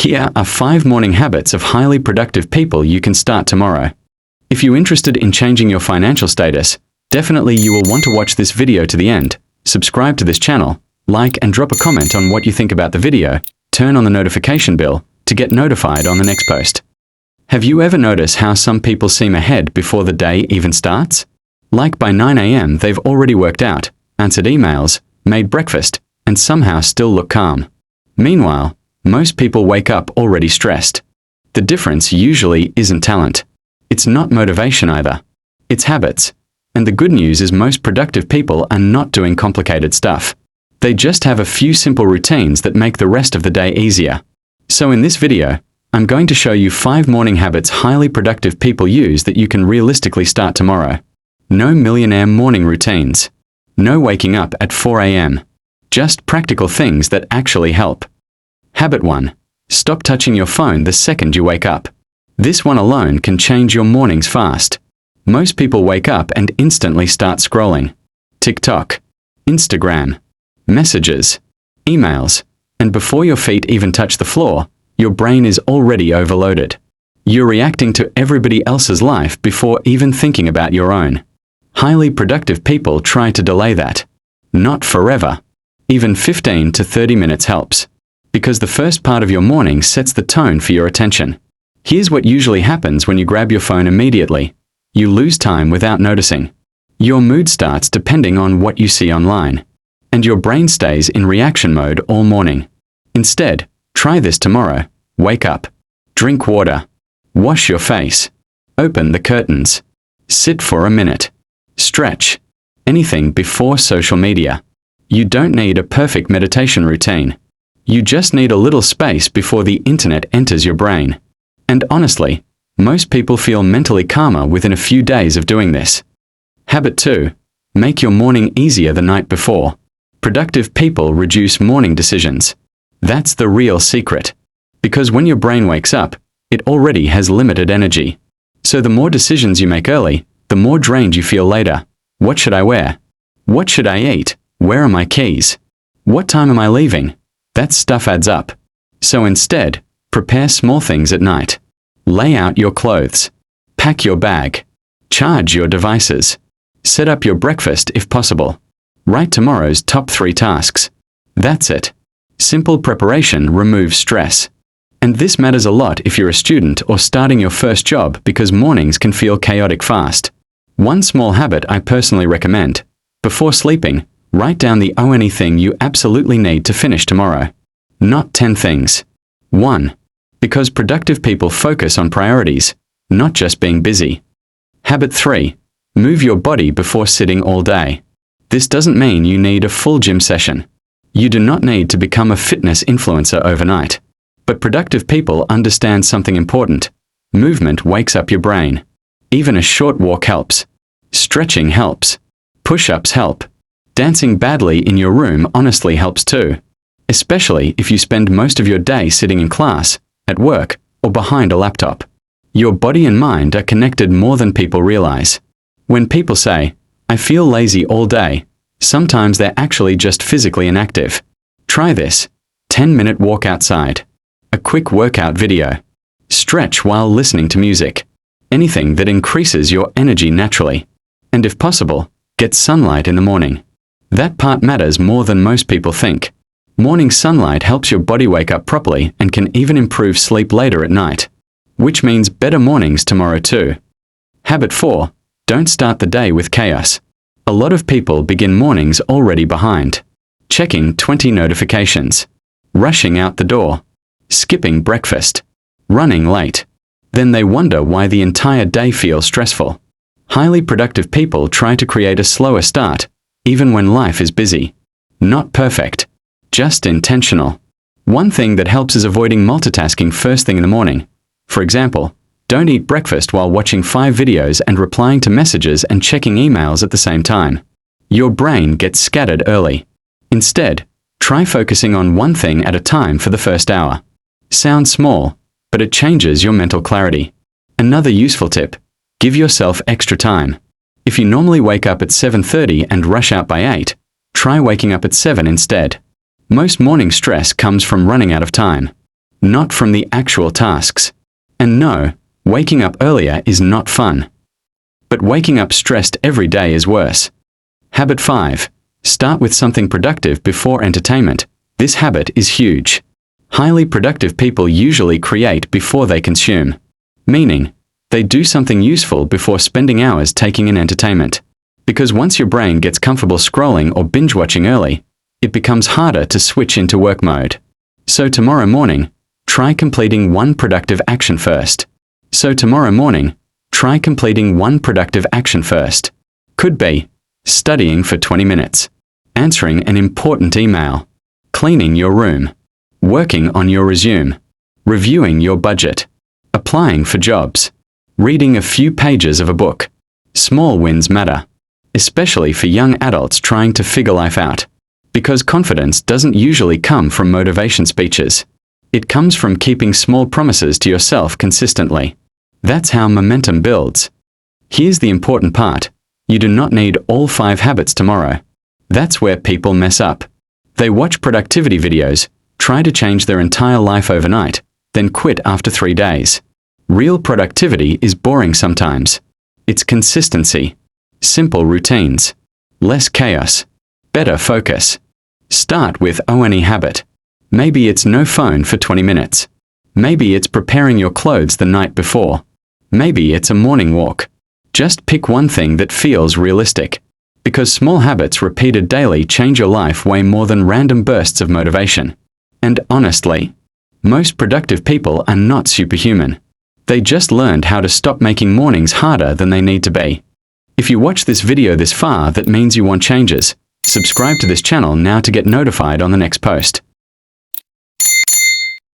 Here are 5 morning habits of highly productive people you can start tomorrow. If you're interested in changing your financial status, definitely you will want to watch this video to the end, subscribe to this channel, like and drop a comment on what you think about the video, turn on the notification bell to get notified on the next post. Have you ever noticed how some people seem ahead before the day even starts? Like by 9 a.m. they've already worked out, answered emails, made breakfast, and somehow still look calm. Meanwhile, most people wake up already stressed. The difference usually isn't talent. It's not motivation either. It's habits. And the good news is most productive people are not doing complicated stuff. They just have a few simple routines that make the rest of the day easier. So in this video, I'm going to show you 5 morning habits highly productive people use that you can realistically start tomorrow. No millionaire morning routines. No waking up at 4 a.m. Just practical things that actually help. Habit 1. Stop touching your phone the second you wake up. This one alone can change your mornings fast. Most people wake up and instantly start scrolling. TikTok, Instagram, messages, emails, and before your feet even touch the floor, your brain is already overloaded. You're reacting to everybody else's life before even thinking about your own. Highly productive people try to delay that. Not forever. Even 15 to 30 minutes helps. Because the first part of your morning sets the tone for your attention. Here's what usually happens when you grab your phone immediately. You lose time without noticing. Your mood starts depending on what you see online. And your brain stays in reaction mode all morning. Instead, try this tomorrow. Wake up. Drink water. Wash your face. Open the curtains. Sit for a minute. Stretch. Anything before social media. You don't need a perfect meditation routine. You just need a little space before the internet enters your brain. And honestly, most people feel mentally calmer within a few days of doing this. Habit 2. Make your morning easier the night before. Productive people reduce morning decisions. That's the real secret. Because when your brain wakes up, it already has limited energy. So the more decisions you make early, the more drained you feel later. What should I wear? What should I eat? Where are my keys? What time am I leaving? That stuff adds up. So instead, prepare small things at night. Lay out your clothes. Pack your bag. Charge your devices. Set up your breakfast if possible. Write tomorrow's top 3 tasks. That's it. Simple preparation removes stress. And this matters a lot if you're a student or starting your first job because mornings can feel chaotic fast. One small habit I personally recommend. Before sleeping, write down the only thing you absolutely need to finish tomorrow. Not 10 things. 1. Because productive people focus on priorities, not just being busy. Habit 3. Move your body before sitting all day. This doesn't mean you need a full gym session. You do not need to become a fitness influencer overnight. But productive people understand something important. Movement wakes up your brain. Even a short walk helps. Stretching helps. Push-ups help. Dancing badly in your room honestly helps too. Especially if you spend most of your day sitting in class, at work, or behind a laptop. Your body and mind are connected more than people realize. When people say, "I feel lazy all day," sometimes they're actually just physically inactive. Try this. 10-minute walk outside. A quick workout video. Stretch while listening to music. Anything that increases your energy naturally. And if possible, get sunlight in the morning. That part matters more than most people think. Morning sunlight helps your body wake up properly and can even improve sleep later at night. Which means better mornings tomorrow too. Habit 4. Don't start the day with chaos. A lot of people begin mornings already behind. Checking 20 notifications. Rushing out the door. Skipping breakfast. Running late. Then they wonder why the entire day feels stressful. Highly productive people try to create a slower start, even when life is busy. Not perfect. Just intentional. One thing that helps is avoiding multitasking first thing in the morning. For example, don't eat breakfast while watching 5 videos and replying to messages and checking emails at the same time. Your brain gets scattered early. Instead, try focusing on one thing at a time for the first hour. Sounds small, but it changes your mental clarity. Another useful tip. Give yourself extra time. If you normally wake up at 7:30 and rush out by 8, try waking up at 7 instead. Most morning stress comes from running out of time. not from the actual tasks. And no, waking up earlier is not fun. But waking up stressed every day is worse. Habit 5. Start with something productive before entertainment. This habit is huge. Highly productive people usually create before they consume. Meaning, they do something useful before spending hours taking in entertainment. Because once your brain gets comfortable scrolling or binge-watching early, it becomes harder to switch into work mode. So tomorrow morning, try completing one productive action first. Could be studying for 20 minutes, answering an important email, cleaning your room, working on your resume, reviewing your budget, applying for jobs, reading a few pages of a book. Small wins matter, especially for young adults trying to figure life out. Because confidence doesn't usually come from motivation speeches. It comes from keeping small promises to yourself consistently. That's how momentum builds. Here's the important part. You do not need all 5 habits tomorrow. That's where people mess up. They watch productivity videos, try to change their entire life overnight, then quit after 3 days. Real productivity is boring sometimes. It's consistency. Simple routines. Less chaos. Better focus. Start with any habit. Maybe it's no phone for 20 minutes. Maybe it's preparing your clothes the night before. Maybe it's a morning walk. Just pick one thing that feels realistic. Because small habits repeated daily change your life way more than random bursts of motivation. And honestly, most productive people are not superhuman. They just learned how to stop making mornings harder than they need to be. If you watch this video this far, that means you want changes. Subscribe to this channel now to get notified on the next post.